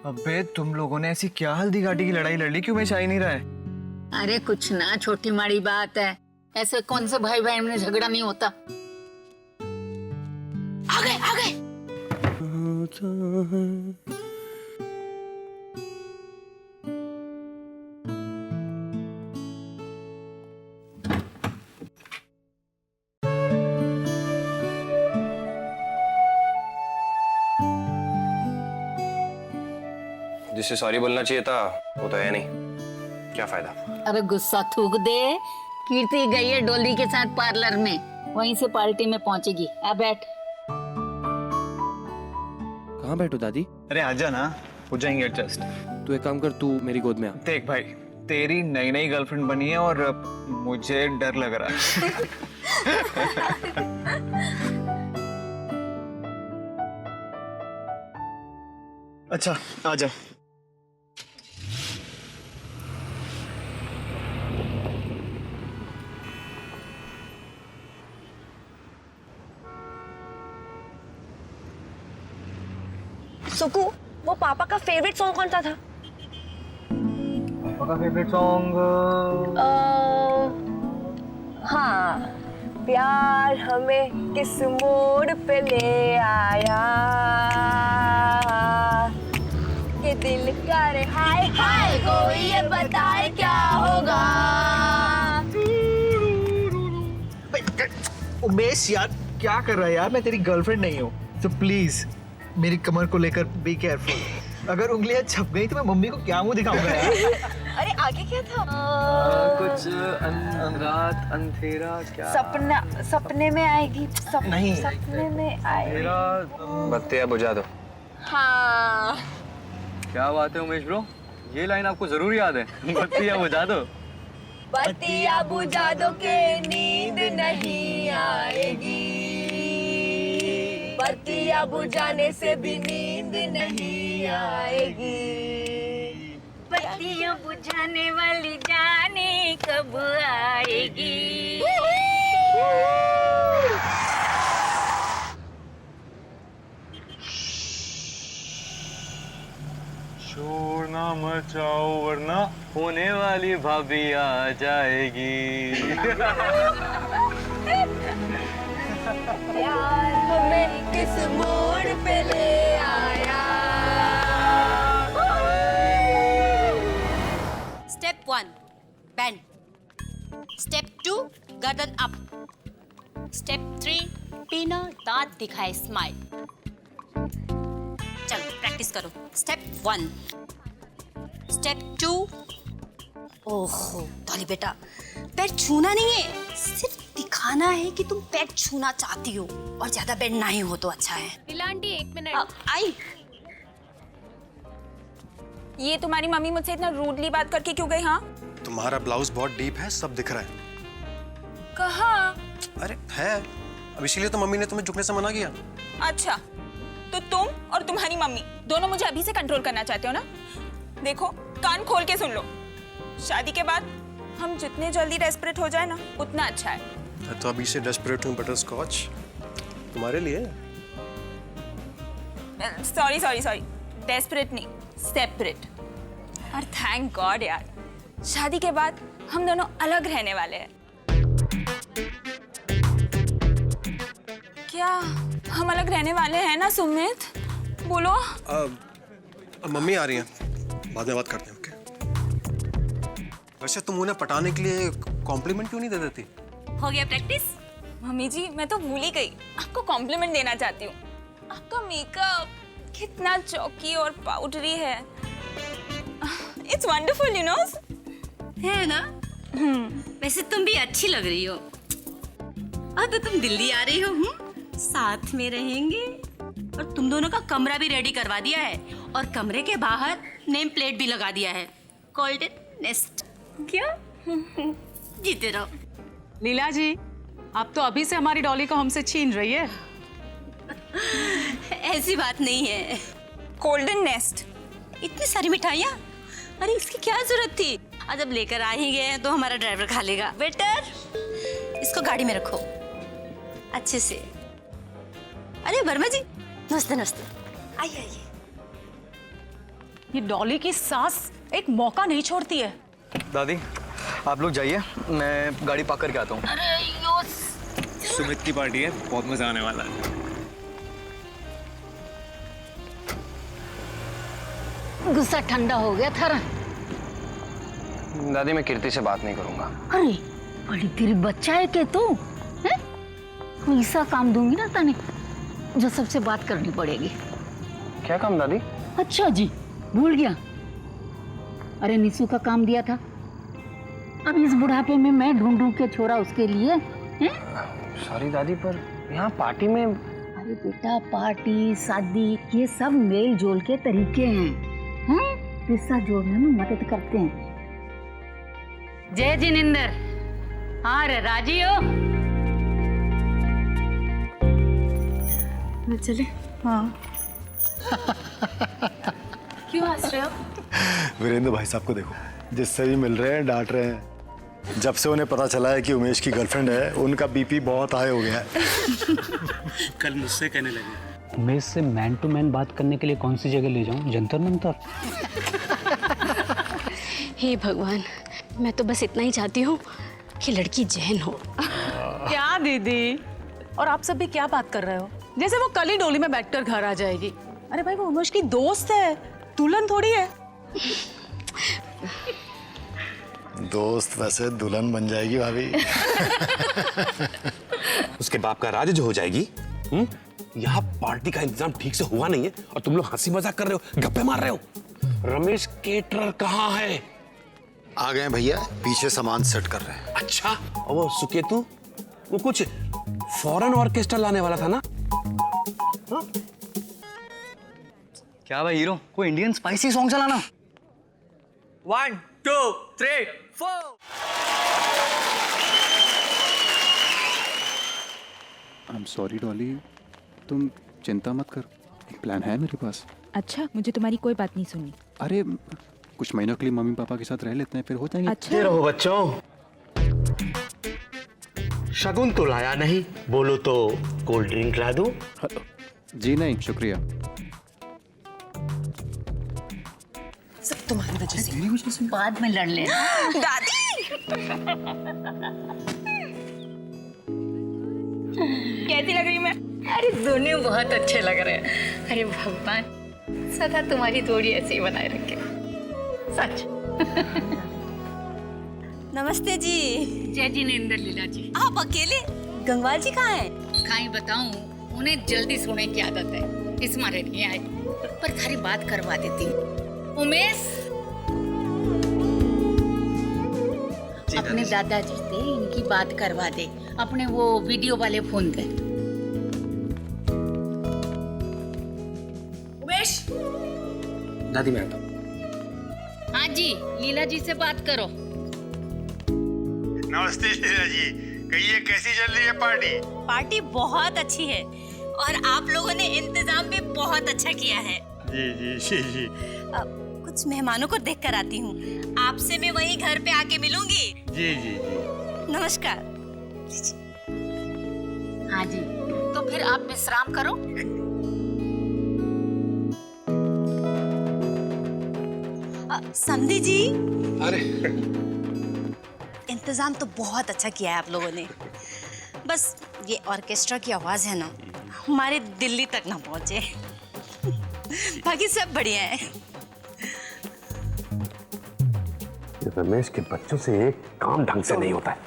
अबे तुम लोगों ने ऐसी क्या हल्दी घाटी की लड़ाई लड़ ली, क्यों मैं चाह नहीं रहा है? अरे कुछ ना, छोटी माड़ी बात है। ऐसे कौन से भाई बहन में झगड़ा नहीं होता। आ गए आ गए। जिससे सॉरी बोलना चाहिए था वो तो है नहीं, क्या फायदा। अरे गुस्सा थूक दे। कीर्ति गई है डोली के साथ पार्लर में, वहीं से पार्टी में पहुंचेगी। आ बैठ। कहाँ बैठो दादी? अरे आजा ना, हो जाएंगे एडजस्ट। तू एक काम कर, तू मेरी गोद में आ। देख भाई, तेरी नई नई गर्लफ्रेंड बनी है और मुझे डर लग रहा है। अच्छा आजा। सुकू, वो पापा का फेवरेट सॉन्ग कौन सा था? पापा का फेवरेट सॉन्ग? हाँ, प्यार हमें किस मोड़ पे ले आया, ये दिल करे हाय हाय, कोई ये बताए क्या होगा। उमेश यार, क्या कर रहा है यार? मैं तेरी गर्लफ्रेंड नहीं हूँ, तो प्लीज मेरी कमर को लेकर बी केयरफुल। अगर उंगलियां छप गई तो मैं मम्मी को क्या मुंह दिखाऊंगा यार? अरे आगे क्या था? कुछ रात अंधेरा क्या? सपने में आएगी, नहीं। सपने में आएगी। बत्तियां बुझा दो। हाँ, क्या बात है उमेश ब्रो, ये लाइन आपको जरूर याद है। बत्तियां बुझा दो। बत्तियां बुझा दो के नींद नहीं आएगी, बत्तियां बुझाने से भी नींद नहीं आएगी, बत्तियां बुझाने वाली जाने कब आएगी। शोर ना मचाओ वरना होने वाली भाभी आ जाएगी। प्यार हमें किस मोड़ पे ले आया। Step 1 bend. Step 2 गर्दन अप. Step 3 बिना दांत दिखाए स्माइल. चलो प्रैक्टिस करो. Step 1. Step 2. ओहो डॉली बेटा, पैर छूना नहीं है, सिर्फ दिखाना है कि तुम पैर छूना चाहती हो, और ज्यादा बेंड नहीं हो तो अच्छा है. लीला आंटी 1 मिनट। आई. ये तुम्हारी मम्मी मुझसे इतना रूडली बात करके क्यों गई? हाँ, तुम्हारा ब्लाउज बहुत डीप है, सब दिख रहा है। कहाँ? अरे है, अब इसीलिए तो मम्मी ने तुम्हें झुकने से मना किया। अच्छा, तो तुम और तुम्हारी मम्मी दोनों मुझे अभी से कंट्रोल करना चाहते हो ना? देखो, कान खोल के सुन लो। शादी के बाद हम जितने जल्दी डेस्परेट हो जाए ना, उतना अच्छा है। तो अभी से डेस्परेट हूँ बटर स्कॉच तुम्हारे लिए। सॉरी, डेस्परेट नहीं, सेपरेट। और थैंक गॉड यार, शादी के बाद हम दोनों अलग रहने वाले हैं। क्या हम अलग रहने वाले हैं ना सुमित? बोलो। मम्मी आ रही हैं, बाद में बात करते हैं। ओके। वैसे तुम उन्हें पटाने के लिए कॉम्प्लीमेंट क्यों नहीं दे देती? हो गया प्रैक्टिस? मम्मी जी, मैं तो भूल ही गई, आपको कॉम्प्लीमेंट देना चाहती हूँ। आपका मेकअप कितना चौकी और पाउडरी है। It's wonderful, you know. है ना? वैसे तुम भी अच्छी लग रही हो। अब तो तुम दिल्ली आ रही हो, साथ में रहेंगे, और तुम दोनों का कमरा भी रेडी करवा दिया है, और कमरे के बाहर नेम प्लेट भी लगा दिया है, गोल्डन नेस्ट। क्या? जीते रहो। लीला जी, आप तो अभी से हमारी डॉली को हमसे छीन रही है। ऐसी बात नहीं है। गोल्डन नेस्ट, इतनी सारी मिठाइयाँ, अरे इसकी क्या जरूरत थी? आज जब लेकर आ ही गए तो हमारा ड्राइवर खा लेगा। वेटर, इसको गाड़ी में रखो अच्छे से। अरे वर्मा जी, नमस्ते नमस्ते। आइए आइए। ये डॉली की सास एक मौका नहीं छोड़ती है। दादी आप लोग जाइए, मैं गाड़ी पार्क करके आता हूँ। अरे यो सुमित की पार्टी है, बहुत मजा आने वाला है। गुस्सा ठंडा हो गया थारा। दादी मैं कीर्ति से बात नहीं करूंगा। अरे बड़ी तेरी बच्चा है के तू हैं? ऐसा काम दूंगी ना तने जो सबसे बात करनी पड़ेगी। क्या काम दादी? अच्छा जी, भूल गया। अरे निशु का काम दिया था, अब इस बुढ़ापे में मैं ढूंढूं के छोरा उसके लिए हैं? सॉरी दादी, पर यहाँ पार्टी में। अरे बेटा, पार्टी शादी ये सब मेल जोल के तरीके हैं, रिश्ता जोड़ने में मदद करते हैं। जय जिनेंद्र, हाँ रे राजी हो? चले। हाँ। क्यों हंस रहे हो? वीरेंद्र भाई साहब को देखो, जिससे भी मिल रहे हैं डांट रहे हैं। जब से उन्हें पता चला है कि उमेश की गर्लफ्रेंड है, उनका बीपी बहुत हाई हो गया है। कल मुझसे कहने लगे, उमेश से मैन टू मैन बात करने के लिए कौन सी जगह ले जाऊं? जंतर मंतर? हे भगवान, मैं तो बस इतना ही चाहती हूँ कि लड़की जैन हो। क्या दीदी, और आप सब भी क्या बात कर रहे हो? जैसे वो कल ही डोली में बैठकर घर आ जाएगी। अरे भाई, वो उमेश की दोस्त है, दुल्हन थोड़ी है। दोस्त वैसे दुल्हन बन जाएगी भाभी। उसके बाप का राज जो हो जाएगी। यहाँ पार्टी का इंतजाम ठीक से हुआ नहीं है और तुम लोग हंसी मजाक कर रहे हो, गप्पे मार रहे हो। रमेश केटरर कहाँ है? आ गए भैया, पीछे सामान सेट कर रहे हैं। अच्छा, और वो सुकेतु, वो कुछ फॉरेन ऑर्केस्ट्रा लाने वाला था ना? क्या भाई हीरो, कोई इंडियन स्पाइसी सॉन्ग चलाना। 1 2 3 4। आई एम सॉरी डॉली, तुम चिंता मत कर, एक प्लान है मेरे पास। अच्छा, मुझे तुम्हारी कोई बात नहीं सुननी। अरे कुछ महीनों के लिए मम्मी पापा के साथ रह लेते हैं, फिर हो जाएंगे। अच्छा रहो बच्चों, शगुन तो लाया नहीं, बोलो तो कोल्ड ड्रिंक ला दूं? जी नहीं शुक्रिया। सब तुम्हारी वजह से। बाद में लड़ लेना। दादी कैसी लग रही मैं? अरे दोनों बहुत अच्छे लग रहे हैं। अरे भगवान सदा तुम्हारी जोड़ी ऐसे ही बनाए रखे, सच। नमस्ते जी। जय जिनेंद्र लीला जी। आप अकेले? गंगवार जी कहाँ हैं? कहीं बताऊं, उन्हें जल्दी सोने की आदत है, इस मारे नहीं आए, पर थारी बात करवा देती हूँ। उमेश, अपने दादाजी से इनकी बात करवा दे, अपने वो वीडियो वाले फोन पे। उमेश। दादी मैं आता हूँ। हाँ जी, लीला जी से बात करो। नमस्ते लीला जी, कहिए कैसी चल रही है पार्टी? पार्टी बहुत अच्छी है और आप लोगों ने इंतजाम भी बहुत अच्छा किया है। जी जी जी जी। कुछ मेहमानों को देख कर आती हूँ, आपसे मैं वहीं घर पे आके मिलूंगी। जी जी जी। नमस्कार। हाँ जी, तो फिर आप विश्राम करो। समधी जी, अरे इंतजाम तो बहुत अच्छा किया है आप लोगों ने, बस ये ऑर्केस्ट्रा की आवाज है ना, हमारे दिल्ली तक ना पहुंचे। बाकी सब बढ़िया है। रमेश के बच्चों से एक काम ढंग से नहीं होता है।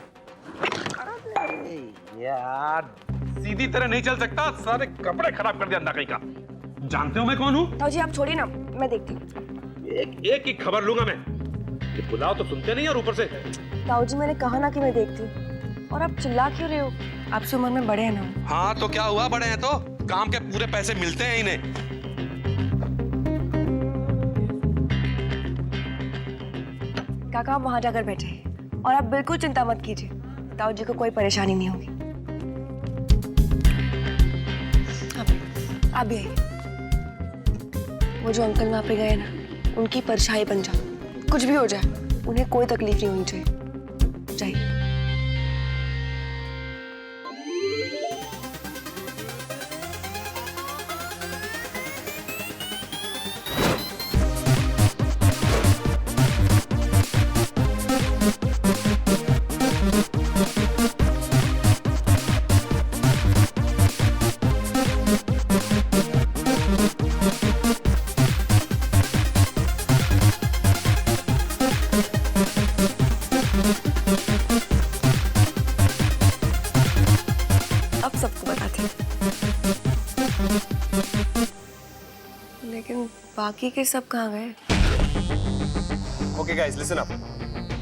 यार सीधी तरह नहीं चल सकता, सारे कपड़े खराब कर दिया अंधा कहीं का। जानते हो मैं कौन हूँ? ताऊ जी आप छोड़िए ना, मैं देखती हूँ। एक ही खबर लूंगा मैं। ये बुलाओ तो सुनते नहीं और ऊपर से। ताऊ जी मैंने कहा ना कि मैं देखती हूँ, और आप चिल्ला क्यों रहे हो? आपसे उम्र में बड़े हैं ना। हाँ तो क्या हुआ, बड़े हैं तो काम के पूरे पैसे मिलते हैं इन्हें। काका आप वहां जाकर बैठे और आप बिल्कुल चिंता मत कीजिए, ताऊ जी को कोई परेशानी नहीं होगी। आप भी आइए। वो जो अंकल वहां पे गए ना, उनकी परछाई बन जाओ, कुछ भी हो जाए उन्हें कोई तकलीफ नहीं होनी चाहिए। जाइए। बाकी के सब कहाँ गए? ओके गाइस लिसन अप,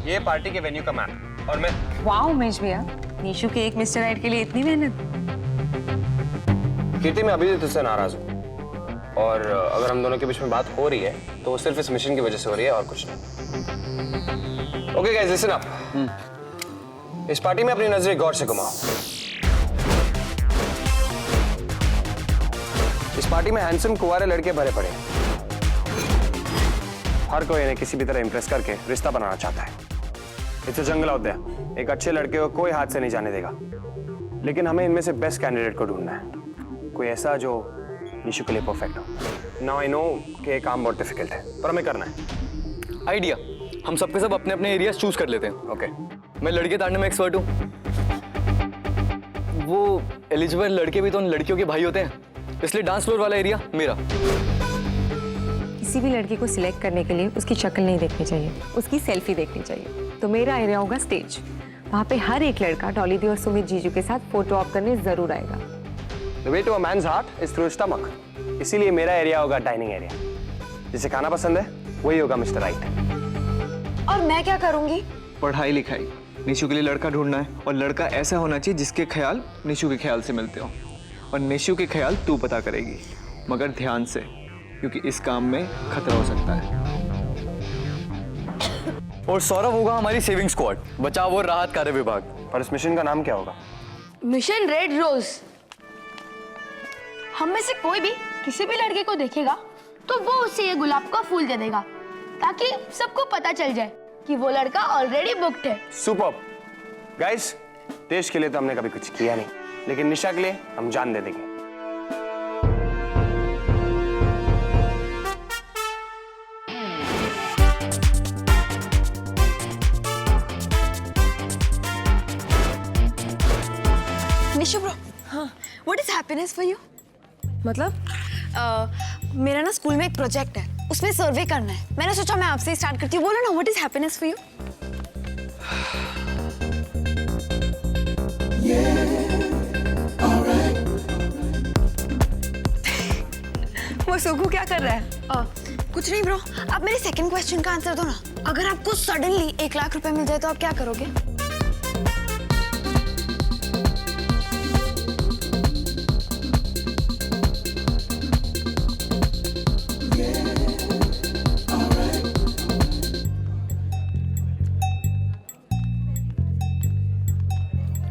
ये पार्टी के वेन्यू का मैप और मैं वाह उमेश भैया, निशु के एक मिस्टर राइट के लिए इतनी मेहनत। कीर्ति, मैं अभी भी तुझसे नाराज हूँ और अगर हम दोनों के बीच में बात हो रही है तो वो सिर्फ इस मिशन की वजह से हो रही है और कुछ नहीं। ओके गाइस लिसन अप, इस पार्टी में अपनी नजरें गौर से घुमाओ। इस पार्टी में हैंडसम कुंवारे लड़के भरे पड़े हैं। हर कोई इन्हें किसी भी तरह इंप्रेस करके रिश्ता बनाना चाहता है। इट्स जंगल आउट देयर, एक अच्छे लड़के को कोई हाथ से नहीं जाने देगा, लेकिन हमें इनमें से बेस्ट कैंडिडेट को ढूंढना है, कोई ऐसा जो निशु के लिए परफेक्ट हो। नाउ आई नो कि ये काम बहुत डिफिकल्ट है, पर हमें करना है। आइडिया, हम सबके सब अपने अपने एरियाज चूज कर लेते हैं। ओके, मैं लड़के ताड़ने में एक्सपर्ट हूँ। वो एलिजिबल लड़के भी तो उन लड़कियों के भाई होते हैं, इसलिए डांस फ्लोर वाला एरिया मेरा। किसी भी लड़की को सिलेक्ट करने के लिए उसकी शक्ल नहीं देखनी चाहिए, उसकी सेल्फी देखनी चाहिए। तो मेरा एरिया होगा स्टेज। वहाँ पे हर एक लड़का डॉली दी और सुमित जीजू के साथ फोटो ऑप करने जरूर आएगा। The way to a man's heart is through his stomach. इसीलिए मेरा एरिया होगा डाइनिंग एरिया। जिसे खाना पसंद है वही होगा मिस्टर राइट। और मैं क्या करूँगी? पढ़ाई लिखाई, निशु के लिए लड़का ढूंढना है और लड़का ऐसा होना चाहिए जिसके ख्याल निशु के ख्याल से मिलते हो, और निशु के ख्याल तू पता करेगी, मगर ध्यान से, क्योंकि इस काम में खतरा हो सकता है। और सौरभ होगा हमारी सेविंग स्क्वाड, बचाव और राहत कार्य विभाग। पर इस मिशन का नाम क्या होगा? Mission red rose. हम में से कोई भी किसी भी लड़के को देखेगा तो वो उसे ये गुलाब का फूल दे देगा, ताकि सबको पता चल जाए कि वो लड़का ऑलरेडी बुक्ड है। सुपर्ब गाइस, देश के लिए तो हमने कभी कुछ किया नहीं, लेकिन निशा के लिए हम जान दे देंगे। निशु ब्रो, हाँ, what is happiness for you? मतलब मेरा ना स्कूल में एक प्रोजेक्ट है, उसमें सर्वे करना है। मैंने सोचा मैं आपसे स्टार्ट करती हूँ। बोलो ना, what is happiness for you? वो सुगु क्या कर रहा है? कुछ नहीं ब्रो, आप मेरे सेकंड क्वेश्चन का आंसर दो ना। अगर आपको सडनली 1 लाख रुपए मिल जाए तो आप क्या करोगे?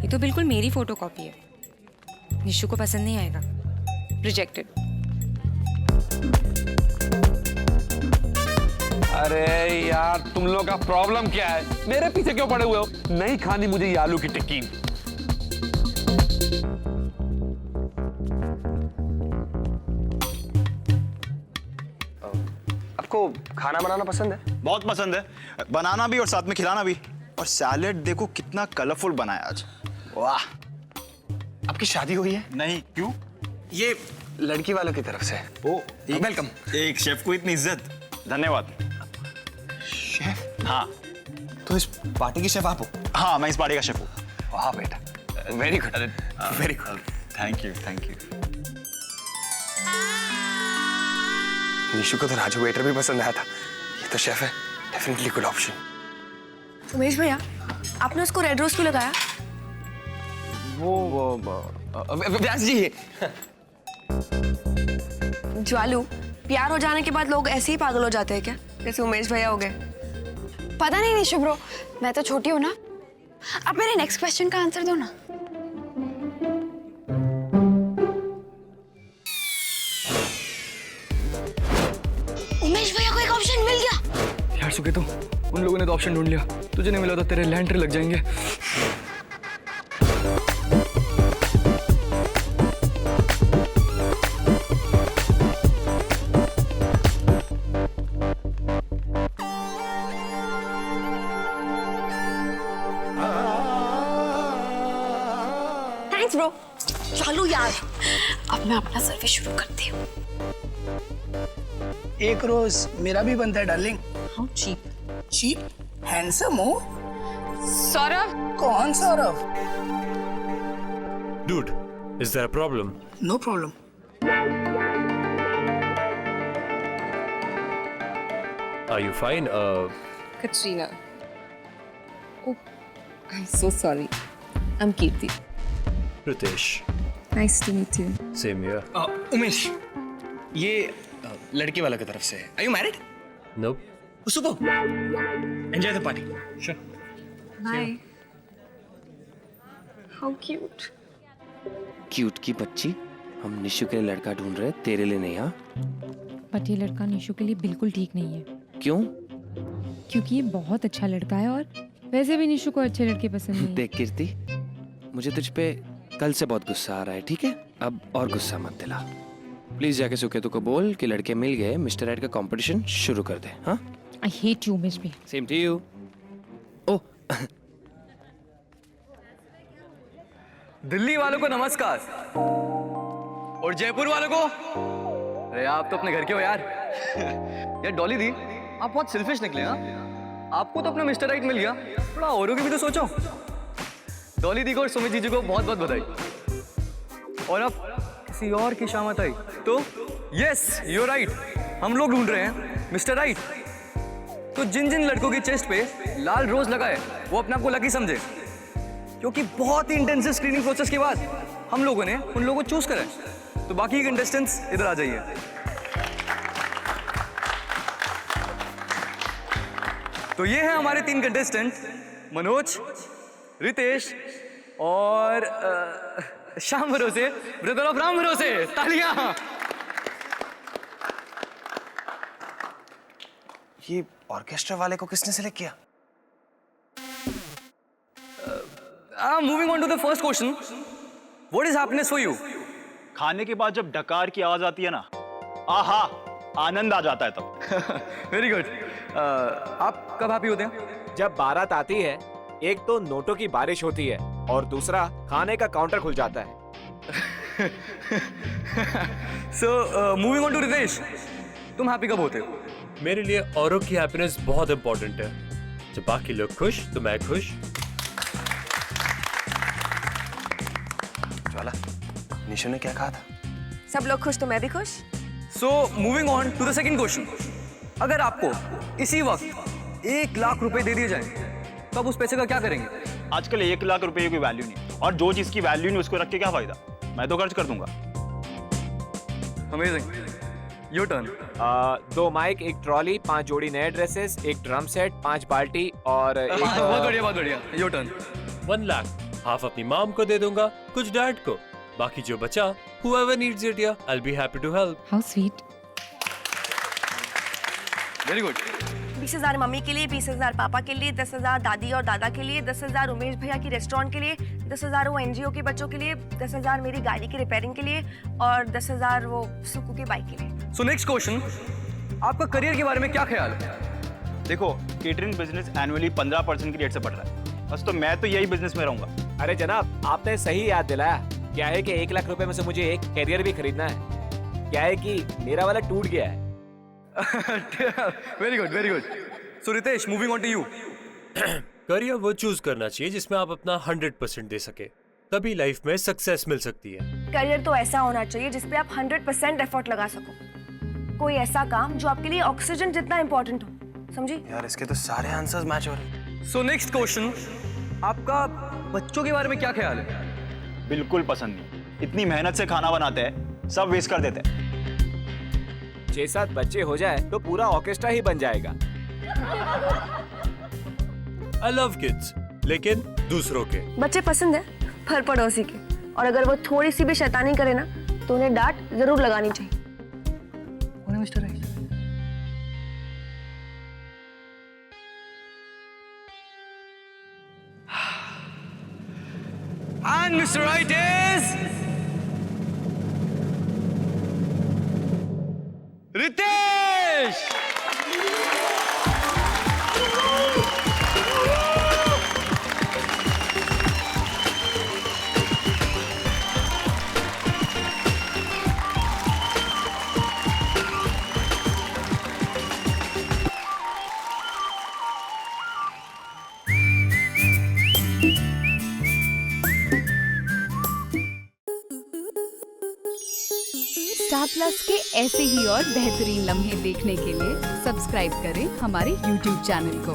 ये तो बिल्कुल मेरी फोटोकॉपी है। निशु को पसंद नहीं आएगा। रिजेक्टेड। अरे यार, तुम लोग का प्रॉब्लम क्या है? मेरे पीछे क्यों पड़े हुए हो? नहीं खानी मुझे ये आलू की टिक्की। आपको खाना बनाना पसंद है? बहुत पसंद है, बनाना भी और साथ में खिलाना भी। और सैलेड देखो कितना कलरफुल बनाया आज। वाह। आपकी शादी हुई है? नहीं, क्यों? ये लड़की वालों की तरफ से। ओ, वेलकम। एक शेफ को इतनी इज्जत, धन्यवाद। शेफ? हाँ। तो इस पार्टी की शेफ आप हो? हाँ, मैं इस पार्टी का शेफ हूँ। वाह बेटा, very good, very good. Thank you, thank you. Nishu को तो राजू वेटर भी पसंद आया था, ये तो शेफ है, डेफिनेटली गुड ऑप्शन। उमेश भैया, आपने उसको रेड रोज क्यों लगाया? व्यास जी है। ज्वालू, प्यार हो जाने के बाद लोग ऐसे ही पागल हो जाते हैं क्या, जैसे उमेश भैया हो गए? पता नहीं निशु ब्रो, मैं तो छोटी हूँ ना। अब मेरे नेक्स्ट क्वेश्चन का आंसर दो ना। उमेश भैया को एक ऑप्शन मिल गया। यार सुके, तो उन लोगों ने तो ऑप्शन ढूंढ लिया, तुझे नहीं मिला तो तेरे लैंडर लग जाएंगे। Thanks bro. चलो यार, अब मैं अपना सर्वे शुरू करती हूँ। एक रोज मेरा भी बनता है darling. How cheap. Cheap? Handsome हो। सौरभ। कौन Saurabh? Dude, is there a problem? No problem. Are you fine? Katrina. Oh, I'm so sorry. I'm Kirti. Ritesh. Nice to meet you. Same here. Umesh, ये लड़के वाला की तरफ से है. Are you married? Nope. Super. Enjoy the party. Sure. Bye. How cute. Cute की बच्ची, हम निशु के लिए लड़का ढूंढ रहे, तेरे लिए नहीं. हाँ, बट ये लड़का निशु के लिए बिल्कुल ठीक नहीं है, क्यों? क्योंकि ये बहुत अच्छा लड़का है और वैसे भी निशु को अच्छे लड़के पसंद नहीं है। देख कीर्ति, मुझे तुझ पे कल से बहुत गुस्सा आ रहा है, ठीक है? अब और गुस्सा मत दिला. प्लीज जाके सुकेतु को बोल कि लड़के मिल गए, मिस्टर राइट का कंपटीशन शुरू कर दे. हाँ, आई हेट यू उमेश भी. Same to you. Oh, Delhi वालों को नमस्कार और जयपुर वालों को, अरे आप तो अपने घर के हो यार. यार डॉली दी, आप बहुत सेल्फिश निकले. हाँ, आपको तो अपना मिस्टर राइट मिल गया, थोड़ा औरों की भी तो सोचो. डॉली दी को और सुमित जीजू को बहुत बहुत बधाई. और अब किसी और की शामत आई तो यस यू राइट, हम लोग ढूंढ रहे हैं मिस्टर राइट. तो जिन जिन लड़कों की चेस्ट पे लाल रोज लगा है वो अपने आप को लकी समझे, क्योंकि बहुत ही इंटेंसिव स्क्रीनिंग प्रोसेस के बाद हम लोगों ने उन लोगों को चूज करा है. तो बाकी कंटेस्टेंट्स इधर आ जाइए. तो ये हैं हमारे 3 कंटेस्टेंट, मनोज, रितेश और श्याम भरोसे, ब्रदर ऑफ राम भरोसे. तालियां. ये ऑर्केस्ट्रा वाले को किसने सेलेक्ट किया? Moving on to the first question. What is happiness for you? खाने के बाद जब डकार की आवाज आती है ना, आहा, आनंद आ जाता है तब. Very good. आप कब हैप्पी होते हैं? जब बारात आती है, एक तो नोटों की बारिश होती है और दूसरा खाने का काउंटर खुल जाता है. So, moving on to Ritesh, तुम हैप्पी कब होते हो? मेरे लिए औरों की हैप्पीनेस बहुत इंपॉर्टेंट है. जब बाकी लोग खुश तो मैं खुश. ज्वाला, निशु ने क्या कहा था? सब लोग खुश तो मैं भी खुश. So, moving on to the second question. अगर आपको इसी वक्त 1 लाख रुपए दे दिए जाए तो आप उस पैसे का क्या करेंगे? आजकल 1 लाख रुपए की कोई वैल्यू नहीं, और जो चीज की वैल्यू नहीं उसको रख के क्या फायदा. मैं तो खर्च कर दूंगा. Amazing. Your turn. 2 mike, 1 trolley, 5 जोड़ी नए ड्रेसेस, 1 ड्रम सेट, 5 बाल्टी और बहुत बढ़िया, बहुत बढ़िया. Your turn. 1 लाख हाफ अपनी मॉम को दे दूंगा, कुछ डैड को, बाकी जो बचा whoever needs it, yeah, I'll be happy to help. How sweet. Very good. 20,000 mummy के लिए, 20,000 पापा के लिए, 10,000 दादी और दादा के लिए, 10,000 उमेश भैया की रेस्टोरेंट के लिए, 10,000 वो एनजीओ के बच्चों के लिए, 10,000 मेरी गाड़ी की रिपेयरिंग के लिए और 10,000 वो सुकू की बाइक के लिए. सो नेक्स्ट क्वेश्चन, आपका करियर के बारे में क्या ख्याल है? देखो, केटरिंग बिजनेस एनुअली 15% की रेट से बढ़ रहा है. बस तो मैं तो यही बिजनेस में रहूंगा. अरे जनाब, आपने सही याद दिलाया. क्या है कि 1 लाख रुपए में से मुझे एक कैरियर भी खरीदना है. क्या है कि मेरा वाला टूट गया है. Very good, very good. So Ritesh, moving on to you. Career वो चूज करना चाहिए जिसमें आप अपना 100% दे सके, तभी लाइफ में सक्सेस मिल सकती है. करियर तो ऐसा होना चाहिए जिसपे आप 100% एफर्ट लगा सको. कोई ऐसा काम जो आपके लिए ऑक्सीजन जितना इंपॉर्टेंट हो. समझी? यार इसके तो सारे आंसर्स मैच हो रहे. सो नेक्स्ट क्वेश्चन, आपका बच्चों के बारे में क्या ख्याल है? बिल्कुल पसंद नहीं. इतनी मेहनत से खाना बनाते हैं, सब वेस्ट कर देते हैं. 6-7 बच्चे हो जाए तो पूरा ऑर्केस्ट्रा ही बन जाएगा. I love kids, लेकिन दूसरों के. बच्चे पसंद है पर पड़ोसी के, और अगर वो थोड़ी सी भी शैतानी करे ना तो उन्हें डांट जरूर लगानी चाहिए. Mister right. And Mr. Right is Ritesh. Stop plus के ऐसे ही और बेहतरीन लम्हे देखने के लिए सब्सक्राइब करें हमारे YouTube चैनल को।